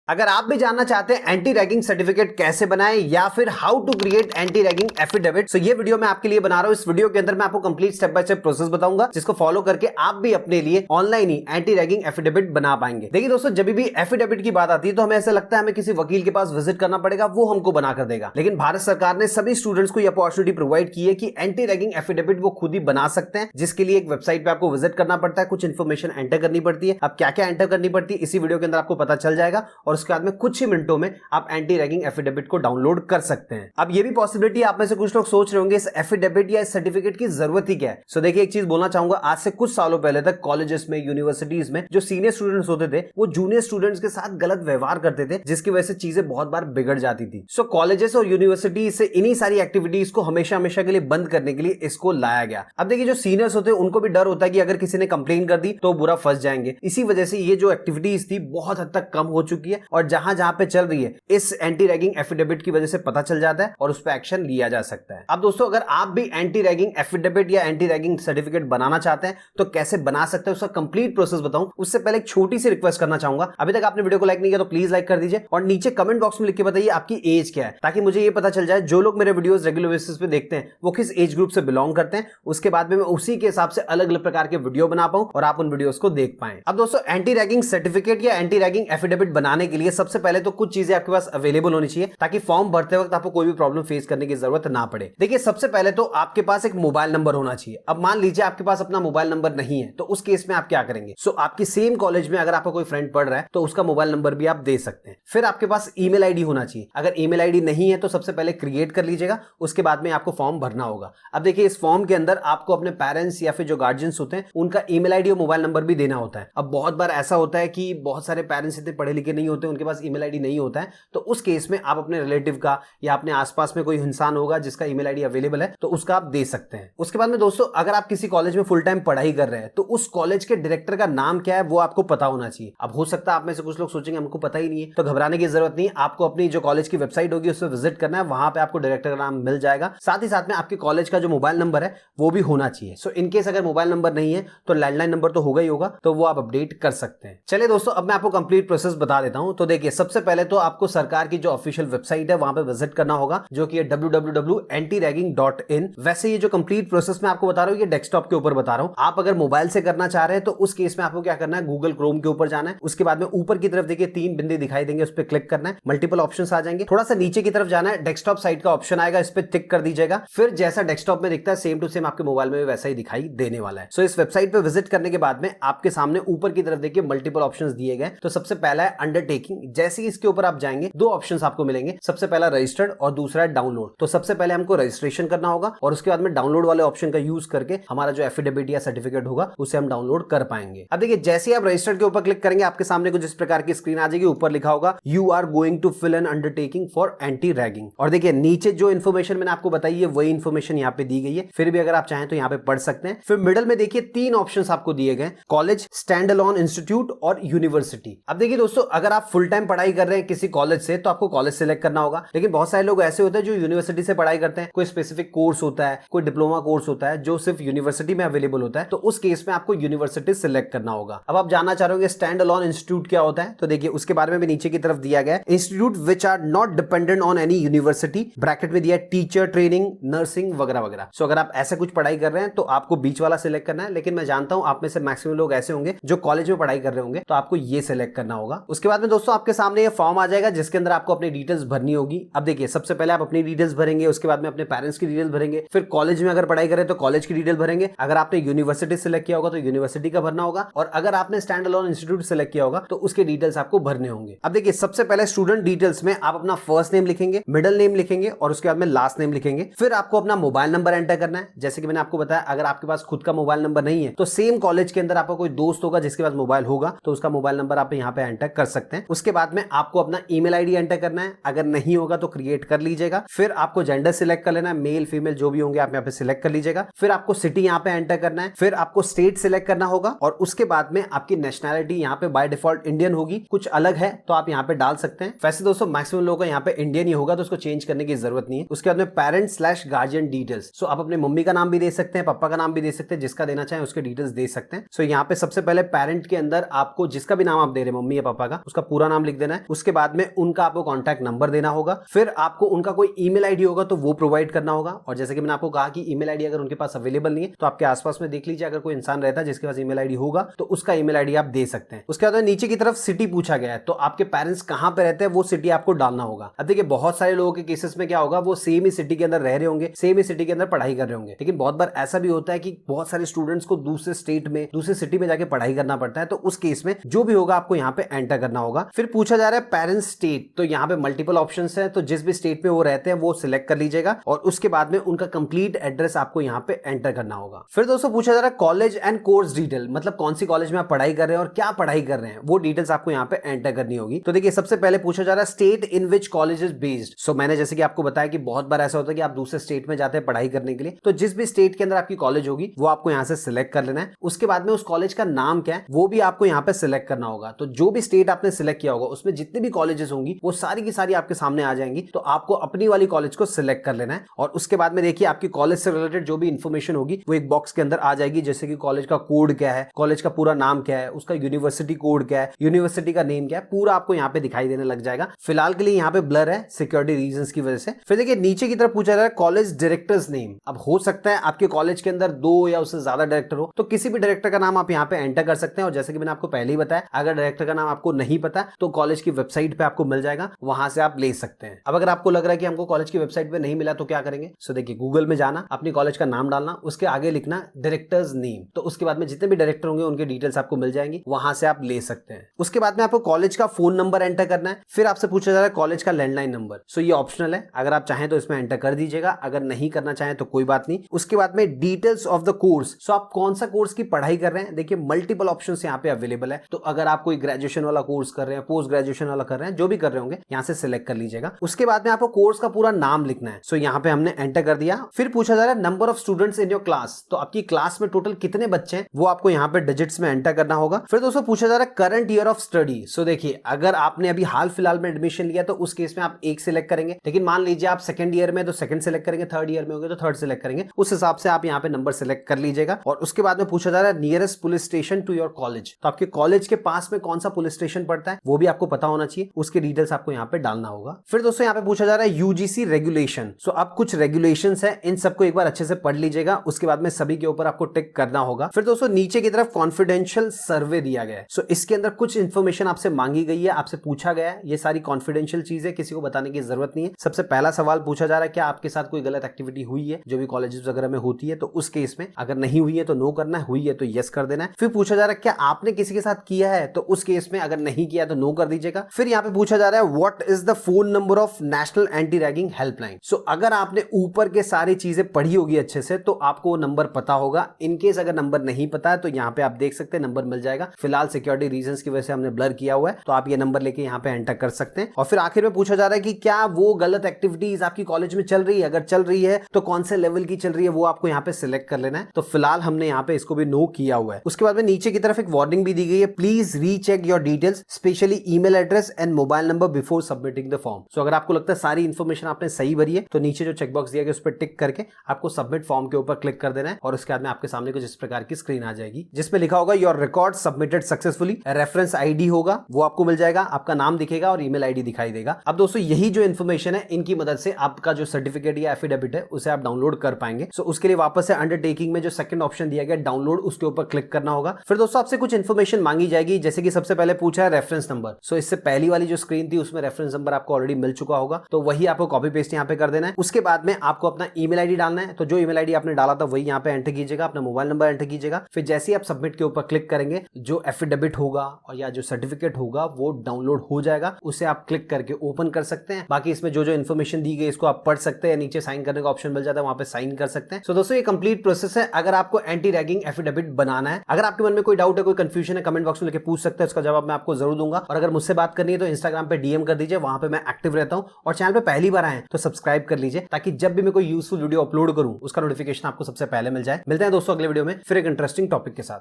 अगर आप भी जानना चाहते हैं एंटी रैगिंग सर्टिफिकेट कैसे बनाएं या फिर how to create anti ragging affidavit, तो ये वीडियो मैं आपके लिए बना रहा हूं। इस वीडियो के अंदर मैं आपको complete step by step process बताऊंगा, जिसको फॉलो करके आप भी अपने लिए ऑनलाइन ही एंटी रैगिंग एफिडेविट बना पाएंगे। देखिए दोस्तों, जब भी एफिडेविट की बात आती है तो हमें ऐसा लगता है हमें किसी वकील के पास विजिट करना पड़ेगा, वो हमको बना कर देगा। लेकिन भारत सरकार ने सभी स्टूडेंट्स को यह अपॉर्चुनिटी प्रोवाइड की है कि एंटी रैगिंग एफिडेविट वो खुद ही बना सकते हैं, जिसके लिए एक वेबसाइट पे आपको विजिट करना पड़ता है, कुछ इन्फॉर्मेशन एंटर करनी पड़ती है। अब क्या क्या एंटर करनी पड़ती है इसी वीडियो के अंदर आपको पता चल जाएगा, और उसके बाद में कुछ ही मिनटों में आप एंटी रैगिंग एफिडेविट को डाउनलोड कर सकते हैं। अब ये भी पॉसिबिलिटी आप में से कुछ लोग सोच रहे होंगे इस एफिडेविट या इस सर्टिफिकेट की जरूरत ही क्या है। सो देखिए, एक चीज बोलना चाहूंगा, आज से कुछ सालों पहले तक कॉलेजेस में, यूनिवर्सिटीज में जो सीनियर स्टूडेंट्स होते थे वो जूनियर स्टूडेंट्स के साथ गलत व्यवहार करते थे, जिसकी वजह से चीजें बहुत बार बिगड़ जाती थी। सो कॉलेजेस और यूनिवर्सिटी से इन्हीं सारी एक्टिविटीज को हमेशा हमेशा के लिए बंद करने के लिए इसको लाया गया। अब देखिए, जो सीनियर्स होते हैं उनको भी डर होता है कि अगर किसी ने कंप्लेन कर दी तो बुरा फंस जाएंगे। इसी वजह से ये जो एक्टिविटीज थी बहुत हद तक कम हो चुकी है, और जहां जहां पे चल रही है इस एंटी रैगिंग एफिडेविट की वजह से पता चल जाता है और उस पर एक्शन लिया जा सकता है। अब दोस्तों, अगर आप भी एंटी रैगिंग एफिडेविट या एंटी रैगिंग सर्टिफिकेट बनाना चाहते हैं तो कैसे बना सकते हैं उसका कंप्लीट प्रोसेस बताऊं, उससे पहले एक छोटी सी रिक्वेस्ट करना चाहूंगा। अभी तक आपने वीडियो को लाइक नहीं किया तो प्लीज लाइक कर दीजिए, और नीचे कमेंट बॉक्स में लिख के बताइए आपकी एज क्या है, ताकि मुझे ये पता चल जाए जो लोग मेरे वीडियोस रेगुलर बेसिस पे देखते हैं वो किस एज ग्रुप से बिलोंग करते हैं। उसके बाद में मैं उसी के हिसाब से अलग अलग प्रकार के वीडियो बना पाऊं और आप उन वीडियोस को देख पाएं। अब दोस्तों, एंटी रैगिंग सर्टिफिकेट या एंटी रैगिंग एफिडेविट बनाने के लिए सबसे पहले तो कुछ चीजें आपके पास अवेलेबल होनी चाहिए, ताकि फॉर्म भरते वक्त आपको कोई भी प्रॉब्लम फेस करने की जरूरत ना पड़े। देखिए, सबसे पहले तो आपके पास एक मोबाइल नंबर होना चाहिए। अब मान लीजिए आपके पास अपना मोबाइल नंबर नहीं है, तो उस केस में आप क्या करेंगे? आपकी सेम कॉलेज में अगर आपका कोई फ्रेंड पढ़ रहा है तो उसका मोबाइल नंबर भी आप दे सकते हैं। फिर आपके पास ईमेल आईडी होना चाहिए। अगर ईमेल आईडी नहीं है तो सबसे पहले क्रिएट कर लीजिएगा, उसके बाद में आपको फॉर्म भरना होगा। अब देखिए, इस फॉर्म के अंदर आपको अपने पेरेंट्स या फिर जो गार्जियंस होते हैं उनका ईमेल आईडी और मोबाइल नंबर भी देना होता है। अब बहुत बार ऐसा होता है कि बहुत सारे पेरेंट्स इतने पढ़े लिखे नहीं होते, उनके पास ईमेल आईडी नहीं होता है, तो उस केस में आप अपने रिलेटिव का या अपने आसपास में कोई इंसान होगा जिसका ईमेल आईडी अवेलेबल है तो उसका आप दे सकते हैं। उसके बाद में दोस्तों, अगर आप किसी कॉलेज में फुल टाइम पढ़ाई कर रहे हैं तो उस कॉलेज के डायरेक्टर का नाम क्या है वो आपको पता होना चाहिए। अब हो सकता है आप में से कुछ लोग सोचेंगे हमको पता ही नहीं है, तो घबराने की जरूरत नहीं। आपको अपनी जो कॉलेज की वेबसाइट होगी उस पर विजिट करना है, वहां पे आपको डायरेक्टर का नाम मिल जाएगा। साथ ही साथ में आपके कॉलेज का जो मोबाइल नंबर है वो भी होना चाहिए। सो इनकेस अगर मोबाइल नंबर नहीं है तो लैंडलाइन नंबर तो होगा ही होगा, तो वो आप अपडेट कर सकते हैं। चलिए दोस्तों, अब मैं आपको कंप्लीट प्रोसेस बता देता हूं। तो देखिए, सबसे पहले तो आपको सरकार की जो ऑफिशियल वेबसाइट है वहां पे विजिट करना होगा, जो कि है www.antiragging.in। वैसे ये जो कंप्लीट प्रोसेस मैं आपको बता रहा हूं ये डेस्कटॉप के ऊपर बता रहा हूं। आप अगर मोबाइल से करना चाह रहे हैं तो उस केस में आपको क्या करना है, गूगल क्रोम के ऊपर जाना है। उसके बाद में ऊपर की तरफ देखिए 3 बिंदु दिखाई देंगे, उस पर क्लिक करना है, मल्टीपल ऑप्शंस आ जाएंगे। थोड़ा सा नीचे की तरफ जाना है, डेस्कटॉप साइट का ऑप्शन आएगा, इस पर टिक कर दीजिएगा। फिर जैसा डेस्कटॉप में दिखता है सेम टू सेम आपके मोबाइल में भी वैसा ही दिखाई देने वाला है। सो इस वेबसाइट पे विजिट करने के बाद में आपके सामने ऊपर की तरफ देखिए मल्टीपल ऑप्शंस दिए गए। तो सबसे पहला है अंडरटेकिंग। जैसे ही इसके ऊपर आप जाएंगे दो ऑप्शंस आपको मिलेंगे, सबसे पहला रजिस्टर्ड और दूसरा है डाउनलोड। तो सबसे पहले हमको रजिस्ट्रेशन करना होगा और उसके बाद में डाउनलोड वाले ऑप्शन का यूज करके हमारा जो एफिडेविट या सर्टिफिकेट होगा उसे हम डाउनलोड कर पाएंगे। अब देखिए, जैसे ही आप रजिस्टर्ड के ऊपर क्लिक करेंगे आपके सामने कुछ इस प्रकार की स्क्रीन आ जाएगी। ऊपर लिखा होगा you are going to fill an undertaking for anti ragging. और देखिए, नीचे जो इन्फॉर्मेशन मैंने आपको बताई है वही इन्फॉर्मेशन यहाँ पे दी गई है, फिर भी अगर आप चाहें तो यहाँ पे पढ़ सकते हैं। फिर मिडल में देखिए 3 ऑप्शंस आपको दिए गए, कॉलेज, स्टैंड अलोन इंस्टीट्यूट और यूनिवर्सिटी। अब देखिए दोस्तों, अगर आप फुल टाइम पढ़ाई कर रहे हैं किसी कॉलेज से तो आपको कॉलेज सिलेक्ट करना होगा। लेकिन बहुत सारे लोग ऐसे होते हैं जो यूनिवर्सिटी से पढ़ाई करते हैं, कोई स्पेसिफिक कोर्स होता है, कोई डिप्लोमा कोर्स होता है जो सिर्फ यूनिवर्सिटी में अवेलेबल होता है, तो उस केस में आपको यूनिवर्सिटी सिलेक्ट करना होगा। अब आप जानना चाह रहे हो स्टैंड अलोन इंस्टीट्यूट क्या होता है, तो देखिए उसके बारे में भी नीचे की तरफ दिया गया, institute which are not dependent on any university, bracket में दिया टीचर ट्रेनिंग, नर्सिंग वगैरह वगैरह। सो अगर आप ऐसा कुछ पढ़ाई कर रहे हैं तो आपको बीच वाला सिलेक्ट करना है। लेकिन मैं जानता हूं आप में से मैक्सिमम लोग ऐसे होंगे जो कॉलेज में पढ़ाई कर रहे होंगे, तो आपको ये सिलेक्ट करना होगा। उसके बाद में दोस्तों आपके सामने ये फॉर्म आ जाएगा जिसके अंदर आपको अपनी डिटेल्स भरनी होगी। अब देखिए, सबसे पहले आप अपनी डिटेल्स भरेंगे, उसके बाद में अपने पेरेंट्स की डिटेल भरेंगे, फिर कॉलेज में अगर पढ़ाई करें तो कॉलेज की डिटेल भरेंगे। अगर आपने यूनिवर्सिटी सिलेक्ट किया होगा तो यूनिवर्सिटी का भरना होगा, और अगर आपने स्टैंड अलोन इंस्टीट्यूट सिलेक्ट किया होगा तो उसके डिटेल्स आपको भरने होंगे। अब देखिए, सबसे पहले स्टूडेंट डिटेल्स में आप अपना फर्स्ट नेम लिखेंगे, मिडिल नेम लिखेंगे और उसके बाद में लास्ट नेम लिखेंगे। फिर आपको अपना मोबाइल नंबर एंटर करना है। जैसे कि मैंने आपको बताया, अगर आपके पास खुद का मोबाइल नंबर नहीं है तो सेम कॉलेज के अंदर आपका कोई दोस्त होगा जिसके पास मोबाइल होगा, तो उसका मोबाइल नंबर आप यहाँ पे एंटर कर सकते हैं। उसके बाद में आपको अपना ईमेल आईडी एंटर करना है, अगर नहीं होगा तो क्रिएट कर लीजिएगा। फिर आपको जेंडर सिलेक्ट कर लेना है, मेल फीमेल जो भी होंगे आप यहाँ पे सिलेक्ट कर लीजिएगा। फिर आपको सिटी यहाँ पे एंटर करना है, फिर आपको स्टेट सिलेक्ट करना होगा, और उसके बाद में आपकी नेशनैलिटी यहाँ पे बाय डिफॉल्ट इंडियन होगी। कुछ अलग है तो आप यहाँ पे डाल सकते हैं। वैसे दोस्तों मैक्सिमम लोगों का यहाँ पे इंडियन ही होगा, तो उसको चेंज करने की जरूरत नहीं है। उसके बाद में पेरेंट स्लैश गार्जियन डिटेल्स। सो आप अपने मम्मी का नाम भी दे सकते हैं, पापा का नाम भी दे सकते हैं, जिसका देना चाहें उसके डिटेल्स दे सकते हैं। सो यहाँ पे सबसे पहले पेरेंट के अंदर आपको जिसका भी नाम आप दे रहे हैं, मम्मी या पापा का, उसका पूरा नाम लिख देना है। उसके बाद में उनका आपको कॉन्टैक्ट नंबर देना होगा, फिर आपको उनका कोई ईमेल आईडी होगा तो वो प्रोवाइड करना होगा। और जैसे कि मैंने आपको कहा कि ईमेल आईडी अगर उनके पास अवेलेबल नहीं है तो आपके आसपास में देख लीजिए, अगर कोई इंसान रहता है जिसके पास ईमेल आईडी होगा तो उसका ईमेल आईडी आप दे सकते हैं। उसके बाद नीचे की तरफ सिटी पूछा गया है, तो आपके पेरेंट्स कहां पे रहते हैं वो सिटी आपको डालना होगा। अब देखिए बहुत सारे लोगों के केसेस में क्या होगा, वो सेम ही सिटी के अंदर रह रहे होंगे, सेम ही सिटी के अंदर पढ़ाई कर रहे होंगे, लेकिन बहुत बार ऐसा भी होता है कि बहुत सारे स्टूडेंट्स को दूसरे स्टेट में दूसरे सिटी में जाके पढ़ाई करना पड़ता है। तो उस केस में जो भी होगा आपको यहाँ पे एंटर करना होगा। फिर पूछा जा रहा है पेरेंट्स स्टेट, तो यहाँ पे मल्टीपल ऑप्शंस है, तो जिस भी स्टेट में वो रहते हैं वो सिलेक्ट कर लीजिएगा और उसके बाद में उनका कंप्लीट एड्रेस आपको यहाँ पे एंटर करना होगा। फिर दोस्तों पूछा जा रहा है कॉलेज एंड कोर्स डिटेल, मतलब कौन सी कॉलेज में आप पढ़ाई कर रहे हैं और क्या पढ़ाई कर रहे हैं वो डिटेल्स आपको यहाँ पे एंटर करनी होगी। तो देखिए सबसे पहले पूछा जा रहा है state in which college is based. So मैंने जैसे कि आपको बताया कि बहुत बार ऐसा होता है कि आप दूसरे स्टेट में जाते हैं पढ़ाई करने के लिए, तो जिस भी स्टेट के अंदर आपकी कॉलेज होगी वो आपको यहाँ से सिलेक्ट कर लेना है। उसके बाद में उस कॉलेज का नाम क्या है वो भी आपको यहाँ पे सिलेक्ट करना होगा। तो जो भी स्टेट आपने सिलेक्ट किया होगा उसमें जितनी भी कॉलेजेस होंगी वो सारी की सारी आपके सामने आ जाएंगी, तो आपको अपनी वाली कॉलेज को सिलेक्ट कर लेना है। और उसके बाद में देखिए आपकी कॉलेज से रिलेटेड जो भी इंफॉर्मेशन होगी वो एक बॉक्स के अंदर आ जाएगी, जैसे कि कॉलेज का कोड क्या है, कॉलेज का पूरा नाम क्या है, उसका यूनिवर्सिटी कोड क्या है, यूनिवर्सिटी का नेम क्या है, पूरा आपको यहाँ पे दिखाई देने लग जाएगा। फिलहाल के लिए यहाँ पे ब्लर है सिक्योरिटी रीजंस की वजह से। फिर देखिए नीचे की तरफ पूछा जा रहा है कॉलेज डायरेक्टर्स नेम। अब हो सकता है आपके कॉलेज के अंदर 2 या उससे ज्यादा डायरेक्टर हो, तो किसी भी डायरेक्टर का नाम आप यहाँ पे एंटर कर सकते हैं। और जैसे कि मैंने आपको पहले ही बताया, अगर डायरेक्टर का नाम आपको नहीं पता तो कॉलेज की वेबसाइट पे आपको मिल जाएगा, वहां से आप ले सकते हैं। अब अगर आपको लग रहा है कि हमको कॉलेज की वेबसाइट पे नहीं मिला तो क्या करेंगे, सो देखिए गूगल में जाना, अपनी कॉलेज का नाम डालना, उसके आगे लिखना डायरेक्टर्स नेम, तो उसके बाद में जितने भी डायरेक्टर होंगे उनके डिटेल्स आपको मिल जाएंगी, वहां से आप ले सकते हैं। उसके बाद में आपको कॉलेज का फोन नंबर एंटर करना है। फिर आपसे पूछा जा रहा है कॉलेज का लैंडलाइन नंबर। सो ये ऑप्शनल है, अगर आप चाहें तो इसमें एंटर कर दीजिएगा, अगर नहीं करना चाहें तो कोई बात नहीं। उसके बाद में डिटेल्स ऑफ द कोर्स, सो आप कौन सा कोर्स की पढ़ाई कर रहे हैं। देखिए मल्टीपल ऑप्शंस यहाँ पे अवेलेबल है, तो अगर आप कोई ग्रेजुएशन वाला कोर्स कर रहे हैं, पोस्ट ग्रेजुएशन वाला कर रहे हैं, जो भी कर रहे होंगे यहाँ से सिलेक्ट कर लीजिएगा। उसके बाद में आपको कोर्स का पूरा नाम लिखना है। सो यहाँ पे हमने एंटर कर दिया। फिर पूछा जा रहा है number of students in your class, तो आपकी क्लास में टोटल कितने बच्चे हैं वो आपको यहाँ पे डिजिट्स में एंटर करना होगा। फिर दोस्तों पूछा जा रहा है करंट ईयर ऑफ स्टडी। सो देखिए अगर आपने अभी हाल फिलहाल में एडमिशन लिया तो उस केस में आप 1 सिलेक्ट करेंगे, लेकिन मान लीजिए आप सेकंड ईयर में तो सेकंड सिलेक्ट करेंगे, थर्ड ईयर में होंगे तो थर्ड सिलेक्ट करेंगे, उस हिसाब से आप यहाँ पे नंबर सिलेक्ट कर लीजिएगा। और उसके बाद में पूछा जा रहा है nearest police station to your college, तो आपके कॉलेज के पास में कौन सा पुलिस स्टेशन पड़ता है वो भी आपको पता होना चाहिए, उसके डिटेल्स आपको यहाँ पे डालना होगा। फिर दोस्तों यहाँ पे पूछा जा रहा है यूजीसी रेगुलेशन। सो अब कुछ रेगुलेशंस है, इन सबको एक बार अच्छे से पढ़ लीजिएगा, उसके बाद में सभी के ऊपर आपको टिक करना होगा। फिर दोस्तों नीचे की तरफ कॉन्फिडेंशियल सर्वे दिया गया है। सो इसके अंदर कुछ इंफॉर्मेशन आपसे मांगी गई है, आपसे पूछा गया है, ये सारी कॉन्फिडेंशियल चीजें किसी को बताने की जरूरत नहीं है। सबसे पहला सवाल पूछा जा रहा है क्या आपके साथ कोई गलत एक्टिविटी हुई है जो भी कॉलेजेस वगैरह में होती है, तो उस केस में अगर नहीं हुई है तो नो करना है, हुई है तो यस कर देना है। फिर पूछा जा रहा है क्या आपने किसी के साथ किया है, तो उस केस में अगर नहीं किया तो नो कर दीजिएगा। फिर यहाँ पे पूछा जा रहा है what is the phone number of national anti ragging helpline. So अगर आपने ऊपर के सारी चीजें पढ़ी होगी अच्छे से तो आपको वो नंबर पता होगा। इनकेस अगर नंबर नहीं पता है तो यहाँ पे आप देख सकते हैं नंबर मिल जाएगा। फिलहाल सिक्योरिटी रीजंस की वजह से हमने ब्लर किया हुआ है, तो आप ये नंबर लेके यहाँ पे एंटर कर सकते हैं। और फिर आखिर में पूछा जा रहा है कि क्या वो गलत एक्टिविटीज आपकी कॉलेज में चल रही है, अगर चल रही है तो कौन से लेवल की चल रही है वो आपको यहाँ पे सिलेक्ट कर लेना है। तो फिलहाल हमने यहाँ पे इसको भी नो किया हुआ है। उसके बाद में नीचे की तरफ एक वार्निंग भी दी गई है, please recheck your details specially email address and mobile number before submitting the form. So अगर आपको लगता है सारी इंफॉर्मेशन आपने सही भरी है तो नीचे जो चेकबॉक्स दिया गया उस पर टिक करके आपको सबमिट फॉर्म के ऊपर क्लिक कर देना है और उसके बाद में आपके सामने कुछ इस प्रकार की स्क्रीन आ जाएगी जिसमें लिखा होगा your record submitted successfully. Reference ID होगा वो आपको मिल जाएगा, आपका नाम दिखेगा और ईमेल आईडी दिखाई देगा। अब दोस्तों यही जो इन्फॉर्मेशन है इनकी मदद से आपका जो सर्टिफिकेट या एफिडेविट है उसे आप डाउनलोड कर पाएंगे। सो उसके लिए वापस से अंडरटेकिंग में जो सेकंड ऑप्शन दिया गया डाउनलोड, उसके ऊपर क्लिक करना होगा। फिर दोस्तों आपसे कुछ इन्फॉर्मेशन मांगी जाएगी, जैसे कि सबसे पहले पूछा है रेफरेंस नंबर। सो इससे पहली वाली जो स्क्रीन थी उसमें रेफरेंस नंबर आपको ऑलरेडी मिल चुका होगा, तो वही आपको कॉपी पेस्ट यहाँ पे कर देना है। उसके बाद में आपको अपना ईमेल आईडी डालना है, तो जो ईमेल आईडी आपने डाला था वही यहाँ पे एंटर कीजिएगा, अपना मोबाइल नंबर एंटर कीजिएगा। फिर जैसे ही आप सबमिट के ऊपर क्लिक करेंगे जो एफिडेविट होगा और या जो सर्टिफिकेट होगा वो डाउनलोड हो जाएगा, उसे आप क्लिक करके ओपन कर सकते हैं। बाकी इसमें जो जो इन्फॉर्मेशन दी गई इसको आप पढ़ सकते हैं, नीचे साइन करने का ऑप्शन मिल जाता है, वहां पे साइन कर सकते हैं। सो दोस्तों ये कंप्लीट प्रोसेस है अगर आपको एंटी रैगिंग एफिडेविट बनाना है। अगर आपके मन में कोई डाउट है, कोई कंफ्यूजन है, कमेंट बॉक्स में लेके पूछ सकते हैं, उसका जवाब मैं आपको जरूर दूंगा। और अगर मुझसे बात करनी है तो इंस्टाग्राम पे डीएम कर दीजिए, वहां पे मैं एक्टिव रहता हूं। और चैनल पे पहली बार आए तो सब्सक्राइब कर लीजिए ताकि जब भी मैं कोई यूजफुल वीडियो अपलोड करूं उसका नोटिफिकेशन आपको सबसे पहले मिल जाए। मिलते हैं दोस्तों अगले वीडियो में फिर एक इंटरेस्टिंग टॉपिक के साथ।